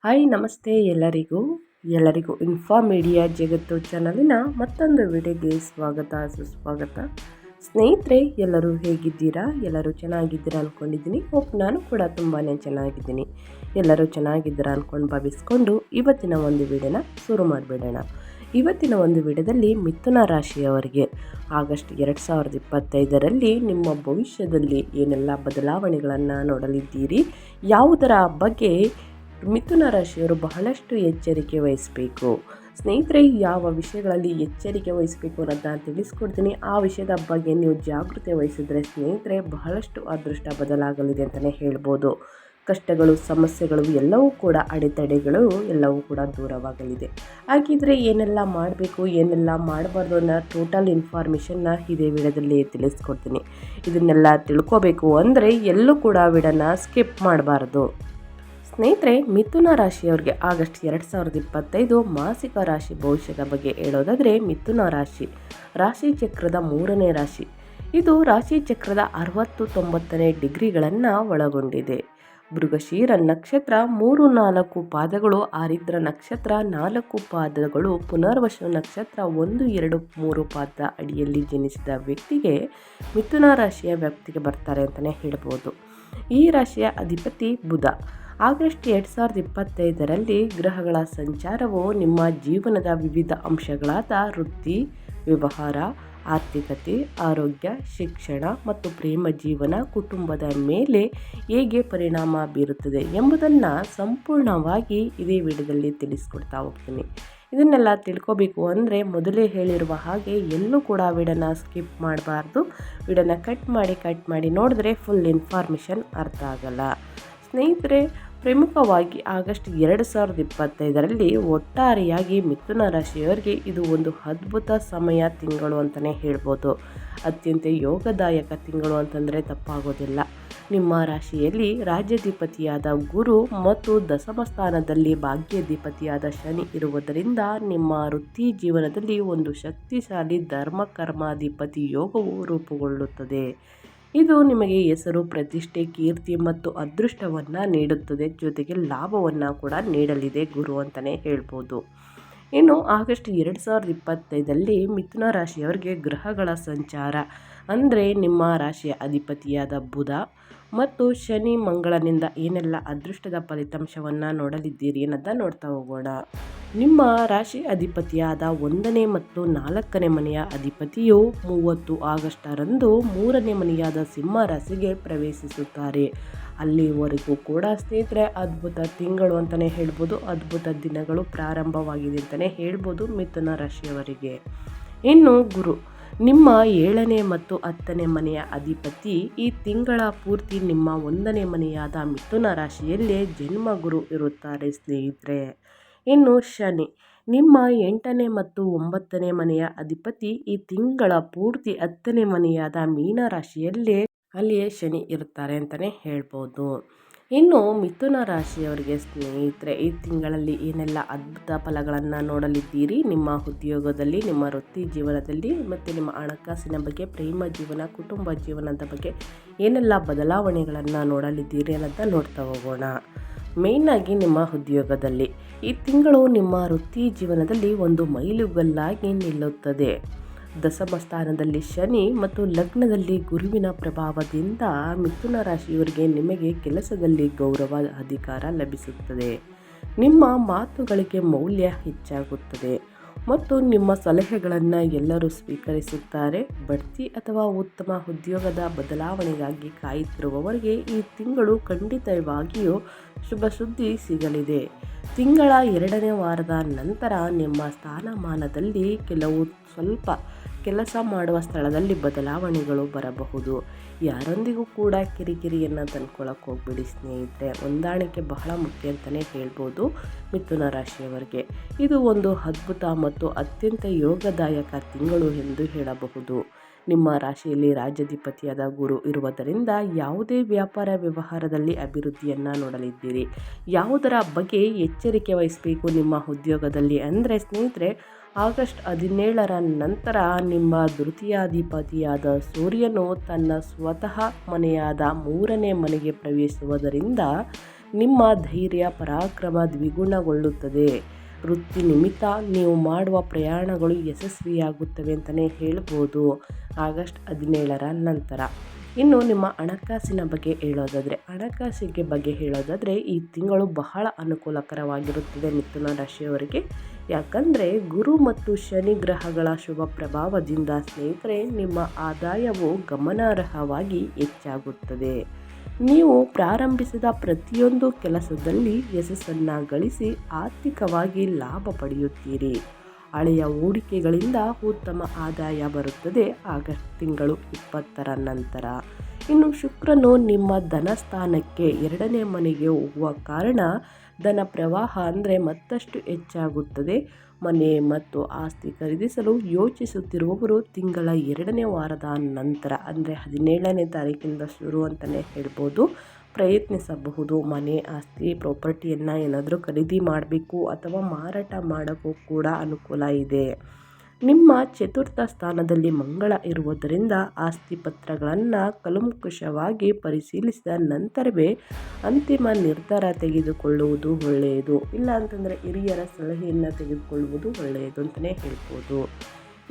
Hi ನಮಸ್ತೆ ಎಲ್ಲರಿಗೂ info media ಜಗತ್ತು ಚಾನಲಿನ ಮತ್ತೊಂದು ವಿಡಿಯೋಗೆ ಸ್ವಾಗತ ಸುಸ್ವಾಗತ. ಸ್ನೇಹಿತರೆ, ಎಲ್ಲರೂ ಹೇಗಿದ್ದೀರಾ? ಎಲ್ಲರೂ ಚೆನ್ನಾಗಿದ್ದೀರಾ ಅಂದ್ಕೊಂಡಿದ್ದೀನಿ. ನಾನು ಕೂಡ ತುಂಬಾ ಚೆನ್ನಾಗಿದ್ದೀನಿ. ಎಲ್ಲರೂ ಚೆನ್ನಾಗಿದ್ದೀರಾ ಅಂದ್ಕೊಂಡು ಭಾವಿಸ್ಕೊಂಡು ಇವತ್ತಿನ ಒಂದು ವಿಡಿಯೋನ ಶುರು ಮಾಡಿಬಿಡೋಣ. ಇವತ್ತಿನ ಒಂದು ವಿಡಿಯೋದಲ್ಲಿ ಮಿಥುನ ರಾಶಿಯವರಿಗೆ ಆಗಸ್ಟ್ 2025ರಲ್ಲಿ ನಿಮ್ಮ ಭವಿಷ್ಯದಲ್ಲಿ ಏನೆಲ್ಲ ಬದಲಾವಣೆಗಳನ್ನು ನೋಡಲಿದ್ದೀರಿ, ಯಾವುದರ ಬಗ್ಗೆ ಮಿಥುನ ರಾಶಿಯವರು ಬಹಳಷ್ಟು ಎಚ್ಚರಿಕೆ ವಹಿಸಬೇಕು. ಸ್ನೇಹಿತರೆ, ಯಾವ ವಿಷಯಗಳಲ್ಲಿ ಎಚ್ಚರಿಕೆ ವಹಿಸಬೇಕು ಅನ್ನೋದನ್ನ ತಿಳಿಸ್ಕೊಡ್ತೀನಿ. ಆ ವಿಷಯದ ಬಗ್ಗೆ ನೀವು ಜಾಗೃತಿ ವಹಿಸಿದ್ರೆ ಸ್ನೇಹಿತರೆ ಬಹಳಷ್ಟು ಅದೃಷ್ಟ ಬದಲಾಗಲಿದೆ ಅಂತಲೇ ಹೇಳ್ಬೋದು. ಕಷ್ಟಗಳು, ಸಮಸ್ಯೆಗಳು ಎಲ್ಲವೂ ಕೂಡ, ಅಡೆತಡೆಗಳು ಎಲ್ಲವೂ ಕೂಡ ದೂರವಾಗಲಿದೆ. ಹಾಗಿದ್ರೆ ಏನೆಲ್ಲ ಮಾಡಬೇಕು, ಏನೆಲ್ಲ ಮಾಡಬಾರ್ದು ಅನ್ನೋ ಟೋಟಲ್ ಇನ್ಫಾರ್ಮೇಷನ್ನ ಇದೇ ವಿಡಿಯೋದಲ್ಲಿ ತಿಳಿಸ್ಕೊಡ್ತೀನಿ. ಇದನ್ನೆಲ್ಲ ತಿಳ್ಕೋಬೇಕು ಅಂದರೆ ಎಲ್ಲೂ ಕೂಡ ವಿಡಿಯೋನ ಸ್ಕಿಪ್ ಮಾಡಬಾರ್ದು. ಸ್ನೇಹಿತರೆ, ಮಿಥುನ ರಾಶಿಯವರಿಗೆ ಆಗಸ್ಟ್ 2025 ಮಾಸಿಕ ರಾಶಿ ಭವಿಷ್ಯದ ಬಗ್ಗೆ ಹೇಳೋದಾದರೆ, ಮಿಥುನ ರಾಶಿ ಚಕ್ರದ 3ನೇ ರಾಶಿ. ಇದು ರಾಶಿ ಚಕ್ರದ 60-90ನೇ ಡಿಗ್ರಿಗಳನ್ನು ಒಳಗೊಂಡಿದೆ. ಮೃಗಶಿರ ನಕ್ಷತ್ರ 3-4 ಪಾದಗಳು, ಆರಿದ್ರ ನಕ್ಷತ್ರ 4 ಪಾದಗಳು, ಪುನರ್ವಸು ನಕ್ಷತ್ರ 1-2-3 ಪಾದ ಅಡಿಯಲ್ಲಿ ಜನಿಸಿದ ವ್ಯಕ್ತಿಗೆ ಮಿಥುನ ರಾಶಿಯ ವ್ಯಾಪ್ತಿಗೆ ಬರ್ತಾರೆ ಅಂತಲೇ ಹೇಳ್ಬೋದು. ಈ ರಾಶಿಯ ಅಧಿಪತಿ ಬುಧ. ಆಗಸ್ಟ್ 2025ರಲ್ಲಿ ಗ್ರಹಗಳ ಸಂಚಾರವು ನಿಮ್ಮ ಜೀವನದ ವಿವಿಧ ಅಂಶಗಳಾದ ವೃತ್ತಿ, ವ್ಯವಹಾರ, ಆರ್ಥಿಕತೆ, ಆರೋಗ್ಯ, ಶಿಕ್ಷಣ ಮತ್ತು ಪ್ರೇಮ ಜೀವನ, ಕುಟುಂಬದ ಮೇಲೆ ಹೇಗೆ ಪರಿಣಾಮ ಬೀರುತ್ತದೆ ಎಂಬುದನ್ನು ಸಂಪೂರ್ಣವಾಗಿ ಇದೇ ವಿಡಿಯೋದಲ್ಲಿ ತಿಳಿಸ್ಕೊಡ್ತಾ ಹೋಗ್ತೀನಿ. ಇದನ್ನೆಲ್ಲ ತಿಳ್ಕೋಬೇಕು ಅಂದರೆ ಮೊದಲೇ ಹೇಳಿರುವ ಹಾಗೆ ಎಲ್ಲೂ ಕೂಡ ವಿಡಿಯೋನ ಸ್ಕಿಪ್ ಮಾಡಬಾರ್ದು. ವಿಡಿಯೋನ ಕಟ್ ಮಾಡಿ ನೋಡಿದ್ರೆ ಫುಲ್ ಇನ್ಫಾರ್ಮೇಷನ್ ಅರ್ಥ ಆಗಲ್ಲ. ಸ್ನೇಹಿತರೆ, ಪ್ರಮುಖವಾಗಿ ಆಗಸ್ಟ್ 2025ರಲ್ಲಿ ಒಟ್ಟಾರೆಯಾಗಿ ಮಿಥುನ ರಾಶಿಯವರಿಗೆ ಇದು ಒಂದು ಅದ್ಭುತ ತಿಂಗಳು ಅಂತಲೇ ಹೇಳ್ಬೋದು. ಅತ್ಯಂತ ಯೋಗದಾಯಕ ತಿಂಗಳು ಅಂತಂದರೆ ತಪ್ಪಾಗೋದಿಲ್ಲ. ನಿಮ್ಮ ರಾಶಿಯಲ್ಲಿ ರಾಜ್ಯಾಧಿಪತಿಯಾದ ಗುರು ಮತ್ತು ದಶಮ ಸ್ಥಾನದಲ್ಲಿ ಭಾಗ್ಯಾಧಿಪತಿಯಾದ ಶನಿ ಇರುವುದರಿಂದ ನಿಮ್ಮ ವೃತ್ತಿ ಜೀವನದಲ್ಲಿ ಒಂದು ಶಕ್ತಿಶಾಲಿ ಧರ್ಮ ಕರ್ಮಾಧಿಪತಿ ಯೋಗವು ರೂಪುಗೊಳ್ಳುತ್ತದೆ. ಇದು ನಿಮಗೆ ಹೆಸರು, ಪ್ರತಿಷ್ಠೆ, ಕೀರ್ತಿ ಮತ್ತು ಅದೃಷ್ಟವನ್ನು ನೀಡುತ್ತದೆ. ಜೊತೆಗೆ ಲಾಭವನ್ನು ಕೂಡ ನೀಡಲಿದೆ ಗುರು ಅಂತಲೇ ಹೇಳ್ಬೋದು. ಇನ್ನು ಆಗಸ್ಟ್ 2025ರಲ್ಲಿ ಮಿಥುನ ರಾಶಿಯವರಿಗೆ ಗ್ರಹಗಳ ಸಂಚಾರ ಅಂದರೆ ನಿಮ್ಮ ರಾಶಿಯ ಅಧಿಪತಿಯಾದ ಬುಧ ಮತ್ತು ಶನಿ ಮಂಗಳನಿಂದ ಏನೆಲ್ಲ ಅದೃಷ್ಟದ ಫಲಿತಾಂಶವನ್ನು ನೋಡಲಿದ್ದೀರಿ ಅನ್ನೋದನ್ನು ನೋಡ್ತಾ ಹೋಗೋಣ. ನಿಮ್ಮ ರಾಶಿ ಅಧಿಪತಿಯಾದ 1ನೇ ಮತ್ತು 4ನೇ ಮನೆಯ ಅಧಿಪತಿಯು 30 ಆಗಸ್ಟರಂದು 3ನೇ ಮನೆಯಾದ ಸಿಂಹ ರಾಶಿಗೆ ಪ್ರವೇಶಿಸುತ್ತಾರೆ. ಅಲ್ಲಿವರೆಗೂ ಕೂಡ ಸ್ನೇಹಿತರೆ ಅದ್ಭುತ ತಿಂಗಳು ಅಂತಲೇ ಹೇಳ್ಬೋದು. ಅದ್ಭುತ ದಿನಗಳು ಪ್ರಾರಂಭವಾಗಿದೆ ಅಂತಲೇ ಹೇಳ್ಬೋದು ಮಿಥುನ ರಾಶಿಯವರಿಗೆ. ಇನ್ನು ಗುರು ನಿಮ್ಮ 7ನೇ ಮತ್ತು 10ನೇ ಮನೆಯ ಅಧಿಪತಿ ಈ ತಿಂಗಳ ಪೂರ್ತಿ ನಿಮ್ಮ 1ನೇ ಮನೆಯಾದ ಮಿಥುನ ರಾಶಿಯಲ್ಲೇ ಜನ್ಮ ಗುರು ಇರುತ್ತಾರೆ ಸ್ನೇಹಿತರೆ. ಇನ್ನು ಶನಿ ನಿಮ್ಮ 8ನೇ ಮತ್ತು 9ನೇ ಮನೆಯ ಅಧಿಪತಿ ಈ ತಿಂಗಳ ಪೂರ್ತಿ 10ನೇ ಮನೆಯಾದ ಮೀನ ರಾಶಿಯಲ್ಲೇ ಅಲ್ಲಿಯೇ ಶನಿ ಇರ್ತಾರೆ ಅಂತಲೇ ಹೇಳ್ಬೋದು. ಇನ್ನು ಮಿಥುನ ರಾಶಿಯವರಿಗೆ ಸ್ನೇಹಿತರೆ ಈ ತಿಂಗಳಲ್ಲಿ ಏನೆಲ್ಲ ಅದ್ಭುತ ಫಲಗಳನ್ನು ನೋಡಲಿದ್ದೀರಿ, ನಿಮ್ಮ ಉದ್ಯೋಗದಲ್ಲಿ, ನಿಮ್ಮ ವೃತ್ತಿ ಜೀವನದಲ್ಲಿ ಮತ್ತು ನಿಮ್ಮ ಹಣಕಾಸಿನ ಬಗ್ಗೆ, ಪ್ರೇಮ ಜೀವನ, ಕುಟುಂಬ ಜೀವನದ ಬಗ್ಗೆ ಏನೆಲ್ಲ ಬದಲಾವಣೆಗಳನ್ನು ನೋಡಲಿದ್ದೀರಿ ಅನ್ನೋದನ್ನ ನೋಡ್ತಾ ಹೋಗೋಣ. ಮೇಯ್ನಾಗಿ ನಿಮ್ಮ ಉದ್ಯೋಗದಲ್ಲಿ ಈ ತಿಂಗಳು ನಿಮ್ಮ ವೃತ್ತಿ ಜೀವನದಲ್ಲಿ ಒಂದು ಮೈಲುಗಲ್ಲಾಗಿ ನಿಲ್ಲುತ್ತದೆ. ದಶಮ ಸ್ಥಾನದಲ್ಲಿ ಶನಿ ಮತ್ತು ಲಗ್ನದಲ್ಲಿ ಗುರುವಿನ ಪ್ರಭಾವದಿಂದ ಮಿಥುನ ರಾಶಿಯವರಿಗೆ ನಿಮಗೆ ಕೆಲಸದಲ್ಲಿ ಗೌರವ, ಅಧಿಕಾರ ಲಭಿಸುತ್ತದೆ. ನಿಮ್ಮ ಮಾತುಗಳಿಗೆ ಮೌಲ್ಯ ಹೆಚ್ಚಾಗುತ್ತದೆ ಮತ್ತು ನಿಮ್ಮ ಸಲಹೆಗಳನ್ನು ಎಲ್ಲರೂ ಸ್ವೀಕರಿಸುತ್ತಾರೆ. ಬಡ್ತಿ ಅಥವಾ ಉತ್ತಮ ಉದ್ಯೋಗದ ಬದಲಾವಣೆಗಾಗಿ ಕಾಯುತ್ತಿರುವವರಿಗೆ ಈ ತಿಂಗಳು ಖಂಡಿತವಾಗಿಯೂ ಶುಭ ಸುದ್ದಿ ಸಿಗಲಿದೆ. ತಿಂಗಳ 2ನೇ ವಾರದ ನಂತರ ನಿಮ್ಮ ಸ್ಥಾನಮಾನದಲ್ಲಿ ಸ್ವಲ್ಪ ಕೆಲಸ ಮಾಡುವ ಸ್ಥಳದಲ್ಲಿ ಬದಲಾವಣೆಗಳು ಬರಬಹುದು. ಯಾರೊಂದಿಗೂ ಕೂಡ ಕಿರಿಕಿರಿಯನ್ನು ತಂದ್ಕೊಳ್ಳೋಕೆ ಹೋಗ್ಬಿಡಿ ಸ್ನೇಹಿತರೆ. ಹೊಂದಾಣಿಕೆ ಬಹಳ ಮುಖ್ಯ ಅಂತಲೇ ಹೇಳ್ಬೋದು ಮಿಥುನ ರಾಶಿಯವರಿಗೆ. ಇದು ಒಂದು ಅದ್ಭುತ ಮತ್ತು ಅತ್ಯಂತ ಯೋಗದಾಯಕ ತಿಂಗಳು ಎಂದು ಹೇಳಬಹುದು. ನಿಮ್ಮ ರಾಶಿಯಲ್ಲಿ ರಾಜ್ಯಾಧಿಪತಿಯಾದ ಗುರು ಇರುವುದರಿಂದ ಯಾವುದೇ ವ್ಯಾಪಾರ ವ್ಯವಹಾರದಲ್ಲಿ ಅಭಿವೃದ್ಧಿಯನ್ನು ನೋಡಲಿದ್ದೀರಿ. ಯಾವುದರ ಬಗ್ಗೆ ಎಚ್ಚರಿಕೆ ವಹಿಸಬೇಕು ನಿಮ್ಮ ಉದ್ಯೋಗದಲ್ಲಿ ಅಂದರೆ ಸ್ನೇಹಿತರೆ, ಆಗಸ್ಟ್ 17ರ ನಂತರ ನಿಮ್ಮ ದ್ವಿತೀಯಾಧಿಪತಿಯಾದ ಸೂರ್ಯನು ತನ್ನ ಸ್ವತಃ ಮನೆಯಾದ 3ನೇ ಮನೆಗೆ ಪ್ರವೇಶಿಸುವುದರಿಂದ ನಿಮ್ಮ ಧೈರ್ಯ ಪರಾಕ್ರಮ ದ್ವಿಗುಣಗೊಳ್ಳುತ್ತದೆ. ವೃತ್ತಿ ನಿಮಿತ್ತ ನೀವು ಮಾಡುವ ಪ್ರಯಾಣಗಳು ಯಶಸ್ವಿಯಾಗುತ್ತವೆ ಅಂತಲೇ ಹೇಳ್ಬೋದು ಆಗಸ್ಟ್ 17ರ ನಂತರ. ಇನ್ನು ನಿಮ್ಮ ಹಣಕಾಸಿನ ಬಗ್ಗೆ ಹೇಳೋದಾದರೆ ಈ ತಿಂಗಳು ಬಹಳ ಅನುಕೂಲಕರವಾಗಿರುತ್ತದೆ ಮಿಥುನ ರಾಶಿಯವರಿಗೆ. ಯಾಕಂದರೆ ಗುರು ಮತ್ತು ಶನಿ ಗ್ರಹಗಳ ಶುಭ ಪ್ರಭಾವದಿಂದ ಸ್ನೇಹಿತರೆ ನಿಮ್ಮ ಆದಾಯವು ಗಮನಾರ್ಹವಾಗಿ ಹೆಚ್ಚಾಗುತ್ತದೆ. ನೀವು ಪ್ರಾರಂಭಿಸಿದ ಪ್ರತಿಯೊಂದು ಕೆಲಸದಲ್ಲಿ ಯಶಸ್ಸನ್ನು ಗಳಿಸಿ ಆರ್ಥಿಕವಾಗಿ ಲಾಭ ಪಡೆಯುತ್ತೀರಿ. ಹಳೆಯ ಹೂಡಿಕೆಗಳಿಂದ ಉತ್ತಮ ಆದಾಯ ಬರುತ್ತದೆ ಆಗಸ್ಟ್ ತಿಂಗಳು 20ರ ನಂತರ. ಇನ್ನು ಶುಕ್ರನು ನಿಮ್ಮ ಧನಸ್ಥಾನಕ್ಕೆ 2ನೇ ಮನೆಗೆ ಹೋಗುವ ಕಾರಣ ಧನ ಪ್ರವಾಹ ಮತ್ತಷ್ಟು ಹೆಚ್ಚಾಗುತ್ತದೆ. ಮನೆ ಮತ್ತು ಆಸ್ತಿ ಖರೀದಿಸಲು ಯೋಚಿಸುತ್ತಿರುವವರು ತಿಂಗಳ 2ನೇ ವಾರದ ನಂತರ 17ನೇ ತಾರೀಕಿಂದ ಶುರು ಅಂತಲೇ ಹೇಳ್ಬೋದು ಪ್ರಯತ್ನಿಸಬಹುದು. ಮನೆ ಆಸ್ತಿ ಪ್ರಾಪರ್ಟಿಯನ್ನು ಏನಾದರೂ ಖರೀದಿ ಮಾಡಬೇಕು ಅಥವಾ ಮಾರಾಟ ಮಾಡೋಕ್ಕೂ ಕೂಡ ಅನುಕೂಲ ಇದೆ. ನಿಮ್ಮ ಚತುರ್ಥ ಸ್ಥಾನದಲ್ಲಿ ಮಂಗಳ ಇರುವುದರಿಂದ ಆಸ್ತಿ ಪತ್ರಗಳನ್ನು ಕೂಲಂಕಷವಾಗಿ ಪರಿಶೀಲಿಸಿದ ನಂತರವೇ ಅಂತಿಮ ನಿರ್ಧಾರ ತೆಗೆದುಕೊಳ್ಳುವುದು ಒಳ್ಳೆಯದು. ಇಲ್ಲ ಅಂತಂದರೆ ಹಿರಿಯರ ಸಲಹೆಯನ್ನು ತೆಗೆದುಕೊಳ್ಳುವುದು ಒಳ್ಳೆಯದು ಅಂತಲೇ ಹೇಳ್ಬೋದು.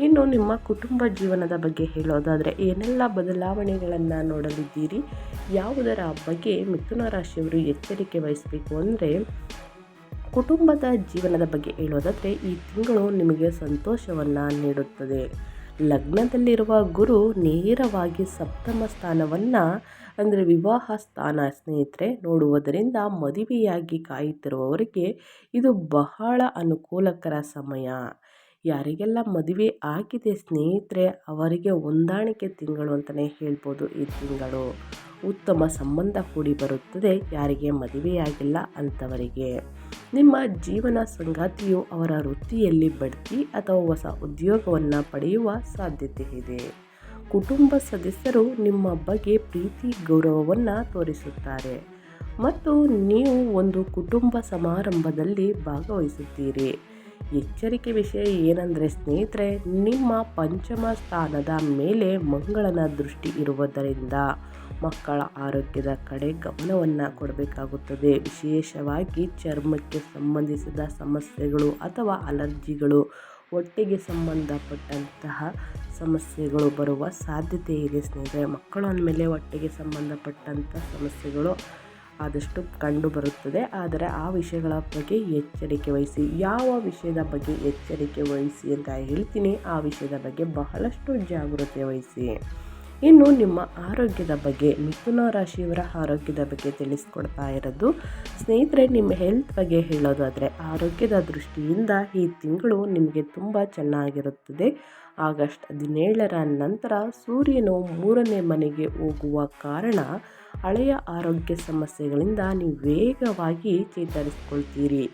ಇನ್ನು ನಿಮ್ಮ ಕುಟುಂಬ ಜೀವನದ ಬಗ್ಗೆ ಹೇಳೋದಾದರೆ ಏನೆಲ್ಲ ಬದಲಾವಣೆಗಳನ್ನು ನೋಡಲಿದ್ದೀರಿ, ಯಾವುದರ ಬಗ್ಗೆ ಮಿಥುನ ರಾಶಿಯವರು ಎಚ್ಚರಿಕೆ ವಹಿಸಬೇಕು ಅಂದರೆ ಕುಟುಂಬದ ಜೀವನದ ಬಗ್ಗೆ ಹೇಳೋದಾದರೆ ಈ ತಿಂಗಳು ನಿಮಗೆ ಸಂತೋಷವನ್ನು ನೀಡುತ್ತದೆ. ಲಗ್ನದಲ್ಲಿರುವ ಗುರು ನೇರವಾಗಿ ಸಪ್ತಮ ಸ್ಥಾನವನ್ನು ವಿವಾಹ ಸ್ಥಾನ ಸ್ನೇಹಿತರೆ ನೋಡುವುದರಿಂದ ಮದುವೆಯಾಗಿ ಕಾಯುತ್ತಿರುವವರಿಗೆ ಇದು ಬಹಳ ಅನುಕೂಲಕರ ಸಮಯ. ಯಾರಿಗೆಲ್ಲ ಮದುವೆ ಆಗಿದೆ ಸ್ನೇಹಿತರೆ ಅವರಿಗೆ ಹೊಂದಾಣಿಕೆ ತಿಂಗಳು ಅಂತಲೇ ಹೇಳ್ಬೋದು. ಈ ತಿಂಗಳು ಉತ್ತಮ ಸಂಬಂಧ ಕೂಡಿ ಬರುತ್ತದೆ ಯಾರಿಗೆ ಮದುವೆಯಾಗಿಲ್ಲ ಅಂಥವರಿಗೆ. ನಿಮ್ಮ ಜೀವನ ಸಂಗಾತಿಯು ಅವರ ವೃತ್ತಿಯಲ್ಲಿ ಬಡ್ತಿ ಅಥವಾ ಹೊಸ ಉದ್ಯೋಗವನ್ನು ಪಡೆಯುವ ಸಾಧ್ಯತೆ ಇದೆ. ಕುಟುಂಬ ಸದಸ್ಯರು ನಿಮ್ಮ ಬಗ್ಗೆ ಪ್ರೀತಿ ಗೌರವವನ್ನು ತೋರಿಸುತ್ತಾರೆ ಮತ್ತು ನೀವು ಒಂದು ಕುಟುಂಬ ಸಮಾರಂಭದಲ್ಲಿ ಭಾಗವಹಿಸುತ್ತೀರಿ. ಎಚ್ಚರಿಕೆ ವಿಷಯ ಏನಂದರೆ ಸ್ನೇಹಿತರೆ ನಿಮ್ಮ ಪಂಚಮ ಸ್ಥಾನದ ಮೇಲೆ ಮಂಗಳನ ದೃಷ್ಟಿ ಇರುವುದರಿಂದ ಮಕ್ಕಳ ಆರೋಗ್ಯದ ಕಡೆ ಗಮನವನ್ನು ಕೊಡಬೇಕಾಗುತ್ತದೆ. ವಿಶೇಷವಾಗಿ ಚರ್ಮಕ್ಕೆ ಸಂಬಂಧಿಸಿದ ಸಮಸ್ಯೆಗಳು ಅಥವಾ ಅಲರ್ಜಿಗಳು, ಹೊಟ್ಟೆಗೆ ಸಂಬಂಧಪಟ್ಟಂತಹ ಸಮಸ್ಯೆಗಳು ಬರುವ ಸಾಧ್ಯತೆ ಇದೆ ಸ್ನೇಹಿತರೆ. ಮಕ್ಕಳು ಅಂದಮೇಲೆ ಹೊಟ್ಟೆಗೆ ಸಂಬಂಧಪಟ್ಟಂಥ ಸಮಸ್ಯೆಗಳು ಆದಷ್ಟು ಕಂಡು ಬರುತ್ತದೆ. ಆದರೆ ಆ ವಿಷಯಗಳ ಬಗ್ಗೆ ಎಚ್ಚರಿಕೆ ವಹಿಸಿ. ಯಾವ ವಿಷಯದ ಬಗ್ಗೆ ಎಚ್ಚರಿಕೆ ವಹಿಸಿ ಅಂತ ಹೇಳ್ತೀನಿ, ಆ ವಿಷಯದ ಬಗ್ಗೆ ಬಹಳಷ್ಟು ಜಾಗೃತಿ ವಹಿಸಿ. ಇನ್ನು ನಿಮ್ಮ ಆರೋಗ್ಯದ ಬಗ್ಗೆ ಮಿಥುನ ರಾಶಿಯವರ ಆರೋಗ್ಯದ ಬಗ್ಗೆ ತಿಳಿಸ್ಕೊಡ್ತಾ ಇರೋದು ಸ್ನೇಹಿತರೆ. ನಿಮ್ಮ ಹೆಲ್ತ್ ಬಗ್ಗೆ ಹೇಳೋದಾದರೆ ಆರೋಗ್ಯದ ದೃಷ್ಟಿಯಿಂದ ಈ ತಿಂಗಳು ನಿಮಗೆ ತುಂಬ ಚೆನ್ನಾಗಿರುತ್ತದೆ. ಆಗಸ್ಟ್ 17ರ ನಂತರ ಸೂರ್ಯನು 3ನೇ ಮನೆಗೆ ಹೋಗುವ ಕಾರಣ ಹಳೆಯ ಆರೋಗ್ಯ ಸಮಸ್ಯೆಗಳಿಂದ ನೀವು ವೇಗವಾಗಿ ಚೇತರಿಸಿಕೊಳ್ತೀರಿ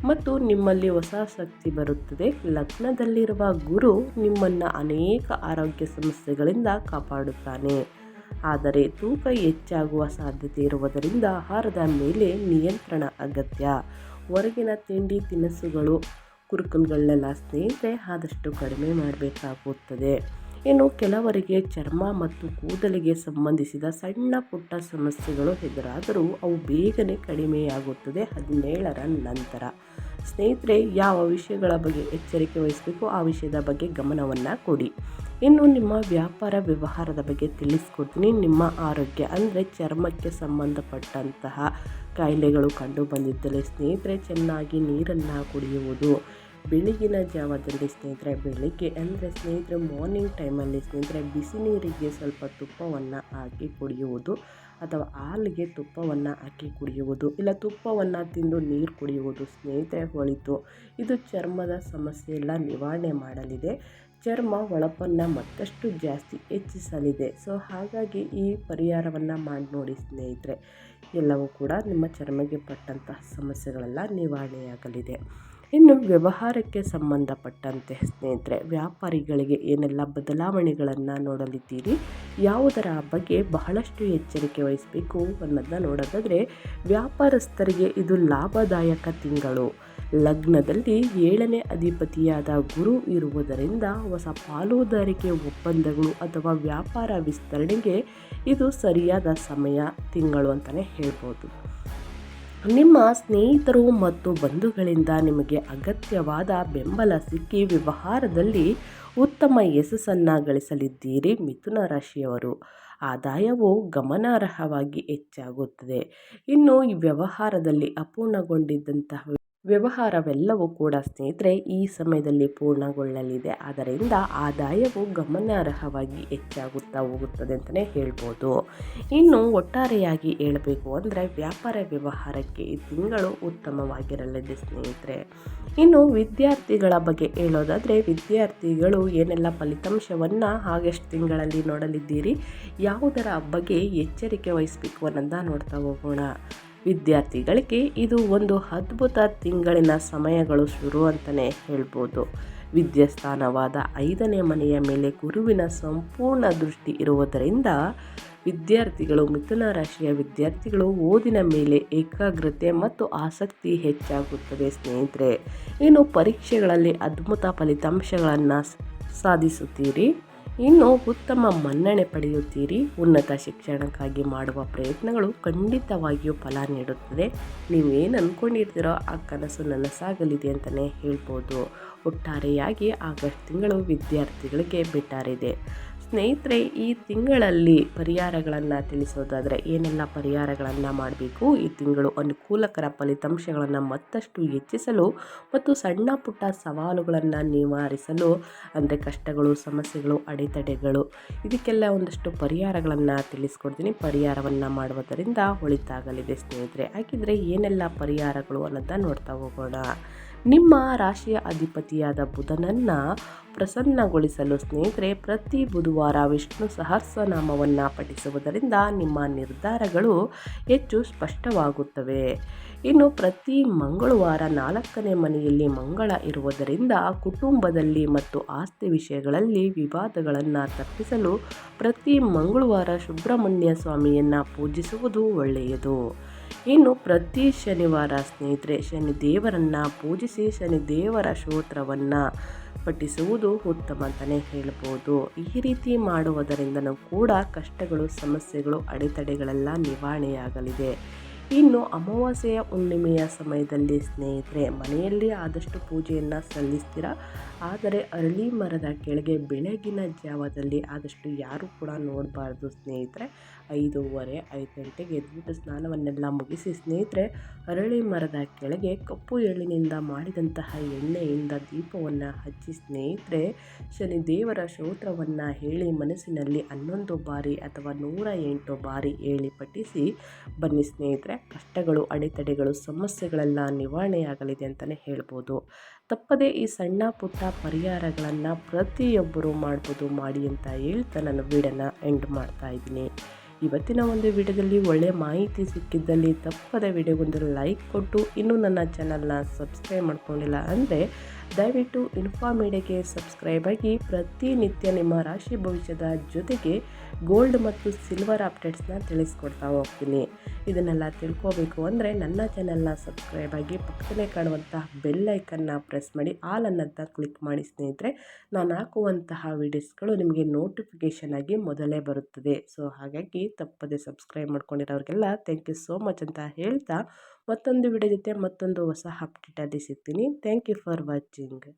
ಮತ್ತು ನಿಮ್ಮಲ್ಲಿ ಹೊಸ ಶಕ್ತಿ ಬರುತ್ತದೆ. ಲಗ್ನದಲ್ಲಿರುವ ಗುರು ನಿಮ್ಮನ್ನು ಅನೇಕ ಆರೋಗ್ಯ ಸಮಸ್ಯೆಗಳಿಂದ ಕಾಪಾಡುತ್ತಾನೆ. ಆದರೆ ತೂಕ ಹೆಚ್ಚಾಗುವ ಸಾಧ್ಯತೆ ಇರುವುದರಿಂದ ಆಹಾರದ ಮೇಲೆ ನಿಯಂತ್ರಣ ಅಗತ್ಯ. ಹೊರಗಿನ ತಿಂಡಿ ತಿನಿಸುಗಳು ಕುರುಕುಲುಗಳನ್ನೆಲ್ಲ ಸ್ನೇಹಿತರೆ ಆದಷ್ಟು ಕಡಿಮೆ ಮಾಡಬೇಕಾಗುತ್ತದೆ. ಇನ್ನು ಕೆಲವರಿಗೆ ಚರ್ಮ ಮತ್ತು ಕೂದಲಿಗೆ ಸಂಬಂಧಿಸಿದ ಸಣ್ಣ ಪುಟ್ಟ ಸಮಸ್ಯೆಗಳು ಎದುರಾದರೂ ಅವು ಬೇಗನೆ ಕಡಿಮೆಯಾಗುತ್ತದೆ 17ರ ನಂತರ. ಸ್ನೇಹಿತರೆ ಯಾವ ವಿಷಯಗಳ ಬಗ್ಗೆ ಎಚ್ಚರಿಕೆ ವಹಿಸಬೇಕು ಆ ವಿಷಯದ ಬಗ್ಗೆ ಗಮನವನ್ನು ಕೊಡಿ. ಇನ್ನು ನಿಮ್ಮ ವ್ಯಾಪಾರ ವ್ಯವಹಾರದ ಬಗ್ಗೆ ತಿಳಿಸ್ಕೊಡ್ತೀನಿ. ನಿಮ್ಮ ಆರೋಗ್ಯ ಚರ್ಮಕ್ಕೆ ಸಂಬಂಧಪಟ್ಟಂತಹ ಕಾಯಿಲೆಗಳು ಕಂಡು ಬಂದಿದ್ದಲ್ಲಿ ಸ್ನೇಹಿತರೆ ಚೆನ್ನಾಗಿ ನೀರನ್ನು ಕುಡಿಯುವುದು. ಬೆಳಗಿನ ಜಾವದಲ್ಲಿ ಸ್ನೇಹಿತರೆ ಬೆಳಗ್ಗೆ ಸ್ನೇಹಿತರೆ ಮಾರ್ನಿಂಗ್ ಟೈಮಲ್ಲಿ ಸ್ನೇಹಿತರೆ ಬಿಸಿ ನೀರಿಗೆ ಸ್ವಲ್ಪ ತುಪ್ಪವನ್ನು ಹಾಕಿ ಕುಡಿಯುವುದು ಅಥವಾ ಹಾಲಿಗೆ ತುಪ್ಪವನ್ನು ಹಾಕಿ ಕುಡಿಯುವುದು, ಇಲ್ಲ ತುಪ್ಪವನ್ನು ತಿಂದು ನೀರು ಕುಡಿಯುವುದು ಸ್ನೇಹಿತರೆ ಒಳಿತು. ಇದು ಚರ್ಮದ ಸಮಸ್ಯೆ ಎಲ್ಲ ನಿವಾರಣೆ ಮಾಡಲಿದೆ. ಚರ್ಮ ಹೊಳಪನ್ನು ಮತ್ತಷ್ಟು ಜಾಸ್ತಿ ಹೆಚ್ಚಿಸಲಿದೆ. ಸೊ ಹಾಗಾಗಿ ಈ ಪರಿಹಾರವನ್ನು ಮಾಡಿ ನೋಡಿ ಸ್ನೇಹಿತರೆ. ಎಲ್ಲವೂ ಕೂಡ ನಿಮ್ಮ ಚರ್ಮಕ್ಕೆ ಪಟ್ಟಂತಹ ಸಮಸ್ಯೆಗಳೆಲ್ಲ ನಿವಾರಣೆಯಾಗಲಿದೆ. ಇನ್ನು ವ್ಯವಹಾರಕ್ಕೆ ಸಂಬಂಧಪಟ್ಟಂತೆ ಸ್ನೇಹಿತರೆ ವ್ಯಾಪಾರಿಗಳಿಗೆ ಏನೆಲ್ಲ ಬದಲಾವಣೆಗಳನ್ನು ನೋಡಲಿದ್ದೀರಿ, ಯಾವುದರ ಬಗ್ಗೆ ಬಹಳಷ್ಟು ಎಚ್ಚರಿಕೆ ವಹಿಸಬೇಕು ಅನ್ನೋದನ್ನ ನೋಡೋದಾದರೆ ವ್ಯಾಪಾರಸ್ಥರಿಗೆ ಇದು ಲಾಭದಾಯಕ ತಿಂಗಳು. ಲಗ್ನದಲ್ಲಿ 7ನೇ ಅಧಿಪತಿಯಾದ ಗುರು ಇರುವುದರಿಂದ ಹೊಸ ಪಾಲುದಾರಿಕೆ ಒಪ್ಪಂದಗಳು ಅಥವಾ ವ್ಯಾಪಾರ ವಿಸ್ತರಣೆಗೆ ಇದು ಸರಿಯಾದ ಸಮಯ ತಿಂಗಳು ಅಂತಲೇ ಹೇಳ್ಬೋದು. ನಿಮ್ಮ ಸ್ನೇಹಿತರು ಮತ್ತು ಬಂಧುಗಳಿಂದ ನಿಮಗೆ ಅಗತ್ಯವಾದ ಬೆಂಬಲ ಸಿಕ್ಕಿ ವ್ಯವಹಾರದಲ್ಲಿ ಉತ್ತಮ ಯಶಸ್ಸನ್ನು ಗಳಿಸಲಿದ್ದೀರಿ. ಮಿಥುನ ರಾಶಿಯವರು ಆದಾಯವು ಗಮನಾರ್ಹವಾಗಿ ಹೆಚ್ಚಾಗುತ್ತದೆ. ಇನ್ನು ಈ ವ್ಯವಹಾರದಲ್ಲಿ ಅಪೂರ್ಣಗೊಂಡಿದ್ದಂತಹ ವ್ಯವಹಾರವೆಲ್ಲವೂ ಕೂಡ ಸ್ನೇಹಿತರೆ ಈ ಸಮಯದಲ್ಲಿ ಪೂರ್ಣಗೊಳ್ಳಲಿದೆ. ಆದ್ದರಿಂದ ಆದಾಯವು ಗಮನಾರ್ಹವಾಗಿ ಹೆಚ್ಚಾಗುತ್ತಾ ಹೋಗುತ್ತದೆ ಅಂತಲೇ ಹೇಳ್ಬೋದು. ಇನ್ನು ಒಟ್ಟಾರೆಯಾಗಿ ಹೇಳಬೇಕು ಅಂದರೆ ವ್ಯಾಪಾರ ವ್ಯವಹಾರಕ್ಕೆ ಈ ತಿಂಗಳು ಉತ್ತಮವಾಗಿರಲಿದೆ ಸ್ನೇಹಿತರೆ. ಇನ್ನು ವಿದ್ಯಾರ್ಥಿಗಳ ಬಗ್ಗೆ ಹೇಳೋದಾದರೆ ವಿದ್ಯಾರ್ಥಿಗಳು ಏನೆಲ್ಲ ಫಲಿತಾಂಶವನ್ನು ಆಗಸ್ಟ್ ತಿಂಗಳಲ್ಲಿ ನೋಡಲಿದ್ದೀರಿ, ಯಾವುದರ ಬಗ್ಗೆ ಎಚ್ಚರಿಕೆ ವಹಿಸಬೇಕು ಅನ್ನೋದನ್ನ ನೋಡ್ತಾ ಹೋಗೋಣ. ವಿದ್ಯಾರ್ಥಿಗಳಿಗೆ ಇದು ಒಂದು ಅದ್ಭುತ ತಿಂಗಳಿನ ಸಮಯಗಳು ಶುರು ಅಂತಲೇ ಹೇಳ್ಬೋದು. ವಿದ್ಯಾಸ್ಥಾನವಾದ 5ನೇ ಮನೆಯ ಮೇಲೆ ಗುರುವಿನ ಸಂಪೂರ್ಣ ದೃಷ್ಟಿ ಇರುವುದರಿಂದ ವಿದ್ಯಾರ್ಥಿಗಳು ಮಿಥುನ ರಾಶಿಯ ವಿದ್ಯಾರ್ಥಿಗಳು ಓದಿನ ಮೇಲೆ ಏಕಾಗ್ರತೆ ಮತ್ತು ಆಸಕ್ತಿ ಹೆಚ್ಚಾಗುತ್ತದೆ ಸ್ನೇಹಿತರೆ. ಇನ್ನು ಪರೀಕ್ಷೆಗಳಲ್ಲಿ ಅದ್ಭುತ ಫಲಿತಾಂಶಗಳನ್ನು ಸಾಧಿಸುತ್ತೀರಿ. ಇನ್ನು ಉತ್ತಮ ಮನ್ನಣೆ ಪಡೆಯುತ್ತೀರಿ. ಉನ್ನತ ಶಿಕ್ಷಣಕ್ಕಾಗಿ ಮಾಡುವ ಪ್ರಯತ್ನಗಳು ಖಂಡಿತವಾಗಿಯೂ ಫಲ ನೀಡುತ್ತದೆ. ನೀವೇನು ಅಂದ್ಕೊಂಡಿರ್ತೀರೋ ಆ ಕನಸು ನನಸಾಗಲಿದೆ ಅಂತಲೇ ಹೇಳ್ಬೋದು. ಒಟ್ಟಾರೆಯಾಗಿ ಆಗಸ್ಟ್ ತಿಂಗಳು ವಿದ್ಯಾರ್ಥಿಗಳಿಗೆ ಬೆಟರ್ ಇದೆ ಸ್ನೇಹಿತರೆ. ಈ ತಿಂಗಳಲ್ಲಿ ಪರಿಹಾರಗಳನ್ನು ತಿಳಿಸೋದಾದರೆ ಏನೆಲ್ಲ ಪರಿಹಾರಗಳನ್ನು ಮಾಡಬೇಕು, ಈ ತಿಂಗಳು ಅನುಕೂಲಕರ ಫಲಿತಾಂಶಗಳನ್ನು ಮತ್ತಷ್ಟು ಹೆಚ್ಚಿಸಲು ಮತ್ತು ಸಣ್ಣ ಪುಟ್ಟ ಸವಾಲುಗಳನ್ನು ನಿವಾರಿಸಲು ಅಂದರೆ ಕಷ್ಟಗಳು, ಸಮಸ್ಯೆಗಳು, ಅಡೆತಡೆಗಳು ಇದಕ್ಕೆಲ್ಲ ಒಂದಷ್ಟು ಪರಿಹಾರಗಳನ್ನು ತಿಳಿಸ್ಕೊಡ್ತೀನಿ. ಪರಿಹಾರವನ್ನು ಮಾಡುವುದರಿಂದ ಒಳಿತಾಗಲಿದೆ ಸ್ನೇಹಿತರೆ. ಹಾಗಿದ್ರೆ ಏನೆಲ್ಲ ಪರಿಹಾರಗಳು ಅನ್ನೋದನ್ನ ನೋಡ್ತಾ ಹೋಗೋಣ. ನಿಮ್ಮ ರಾಶಿಯ ಅಧಿಪತಿಯಾದ ಬುಧನನ್ನು ಪ್ರಸನ್ನಗೊಳಿಸಲು ಸ್ನೇಹಿತರೆ ಪ್ರತಿ ಬುಧವಾರ ವಿಷ್ಣು ಸಹಸ್ರನಾಮವನ್ನು ಪಠಿಸುವುದರಿಂದ ನಿಮ್ಮ ನಿರ್ಧಾರಗಳು ಹೆಚ್ಚು ಸ್ಪಷ್ಟವಾಗುತ್ತವೆ. ಇನ್ನು ಪ್ರತಿ ಮಂಗಳವಾರ 4ನೇ ಮನೆಯಲ್ಲಿ ಮಂಗಳ ಇರುವುದರಿಂದ ಕುಟುಂಬದಲ್ಲಿ ಮತ್ತು ಆಸ್ತಿ ವಿಷಯಗಳಲ್ಲಿ ವಿವಾದಗಳನ್ನು ತಪ್ಪಿಸಲು ಪ್ರತಿ ಮಂಗಳವಾರ ಸುಬ್ರಹ್ಮಣ್ಯ ಸ್ವಾಮಿಯನ್ನು ಪೂಜಿಸುವುದು ಒಳ್ಳೆಯದು. ಇನ್ನು ಪ್ರತಿ ಶನಿವಾರ ಸ್ನೇಹಿತರೆ ಶನಿದೇವರನ್ನು ಪೂಜಿಸಿ ಶನಿದೇವರ ಸ್ತೋತ್ರವನ್ನು ಪಠಿಸುವುದು ಉತ್ತಮ ಅಂತಲೇ ಹೇಳ್ಬೋದು. ಈ ರೀತಿ ಮಾಡುವುದರಿಂದನೂ ಕೂಡ ಕಷ್ಟಗಳು, ಸಮಸ್ಯೆಗಳು, ಅಡೆತಡೆಗಳೆಲ್ಲ ನಿವಾರಣೆಯಾಗಲಿದೆ. ಇನ್ನು ಅಮಾವಾಸ್ಯೆಯ ಹುಣ್ಣಿಮೆಯ ಸಮಯದಲ್ಲಿ ಸ್ನೇಹಿತರೆ ಮನೆಯಲ್ಲಿ ಆದಷ್ಟು ಪೂಜೆಯನ್ನು ಸಲ್ಲಿಸ್ತೀರಾ. ಆದರೆ ಅರಳಿ ಮರದ ಕೆಳಗೆ ಬೆಳಗಿನ ಜಾವದಲ್ಲಿ ಆದಷ್ಟು ಯಾರೂ ಕೂಡ ನೋಡಬಾರ್ದು ಸ್ನೇಹಿತರೆ. 5:30 5 ಗಂಟೆಗೆ ಎದ್ಬಿಟ್ಟು ಸ್ನಾನವನ್ನೆಲ್ಲ ಮುಗಿಸಿ ಸ್ನೇಹಿತರೆ ಅರಳಿ ಮರದ ಕೆಳಗೆ ಕಪ್ಪು ಎಳ್ಳಿನಿಂದ ಮಾಡಿದಂತಹ ಎಣ್ಣೆಯಿಂದ ದೀಪವನ್ನು ಹಚ್ಚಿ ಸ್ನೇಹಿತರೆ ಶನಿದೇವರ ಸ್ತೋತ್ರವನ್ನು ಹೇಳಿ ಮನಸ್ಸಿನಲ್ಲಿ 11 ಬಾರಿ ಅಥವಾ 108 ಬಾರಿ ಹೇಳಿ ಪಠಿಸಿ ಬನ್ನಿ ಸ್ನೇಹಿತರೆ. ಕಷ್ಟಗಳು, ಅಡೆತಡೆಗಳು, ಸಮಸ್ಯೆಗಳೆಲ್ಲ ನಿವಾರಣೆಯಾಗಲಿದೆ ಅಂತಲೇ ಹೇಳ್ಬೋದು. ತಪ್ಪದೇ ಈ ಸಣ್ಣ ಪುಟ್ಟ ಪರಿಹಾರಗಳನ್ನು ಪ್ರತಿಯೊಬ್ಬರು ಮಾಡ್ಬೋದು, ಮಾಡಿ ಅಂತ ಹೇಳ್ತಾ ನಾನು ವಿಡಿಯೋನ ಎಂಡ್ ಮಾಡ್ತಾ ಇದ್ದೀನಿ. ಇವತ್ತಿನ ಒಂದು ವಿಡಿಯೋದಲ್ಲಿ ಒಳ್ಳೆಯ ಮಾಹಿತಿ ಸಿಕ್ಕಿದ್ದಲ್ಲಿ ತಪ್ಪದೇ ವಿಡಿಯೋಗೊಂದು ಲೈಕ್ ಕೊಟ್ಟು ಇನ್ನೂ ನನ್ನ ಚಾನಲ್ನ ಸಬ್ಸ್ಕ್ರೈಬ್ ಮಾಡ್ಕೊಂಡಿಲ್ಲ ಅಂದರೆ ದಯವಿಟ್ಟು ಇನ್ಫಾಮೀಡಿಯಾಗೆ ಸಬ್ಸ್ಕ್ರೈಬ್ ಆಗಿ ಪ್ರತಿನಿತ್ಯ ನಿಮ್ಮ ರಾಶಿ ಭವಿಷ್ಯದ ಜೊತೆಗೆ ಗೋಲ್ಡ್ ಮತ್ತು ಸಿಲ್ವರ್ ಅಪ್ಡೇಟ್ಸ್ನ ತಿಳಿಸ್ಕೊಡ್ತಾ ಹೋಗ್ತೀನಿ. ಇದನ್ನೆಲ್ಲ ತಿಳ್ಕೋಬೇಕು ಅಂದರೆ ನನ್ನ ಚಾನಲ್ನ ಸಬ್ಸ್ಕ್ರೈಬ್ ಆಗಿ ಪಕ್ಕದಲ್ಲೇ ಕಾಣುವಂತಹ ಬೆಲ್ ಐಕನ್ನ ಪ್ರೆಸ್ ಮಾಡಿ ಆಲ್ ಅನ್ನೋದನ್ನ ಕ್ಲಿಕ್ ಮಾಡಿ ಸ್ನೇಹಿತರೆ. ನಾನು ಹಾಕುವಂತಹ ವಿಡಿಯೋಸ್ಗಳು ನಿಮಗೆ ನೋಟಿಫಿಕೇಷನ್ ಆಗಿ ಮೊದಲೇ ಬರುತ್ತದೆ. ಸೊ ಹಾಗಾಗಿ ತಪ್ಪದೆ ಸಬ್ಸ್ಕ್ರೈಬ್ ಮಾಡ್ಕೊಂಡಿರೋರಿಗೆಲ್ಲ ಥ್ಯಾಂಕ್ ಯು ಸೋ ಮಚ್ ಅಂತ ಹೇಳ್ತಾ ಮತ್ತೊಂದು ವಿಡಿಯೋ ಜೊತೆ ಮತ್ತೊಂದು ಹೊಸ ಅಪ್ಡೇಟಲ್ಲಿ ಸಿಗ್ತೀನಿ. Thank you for watching.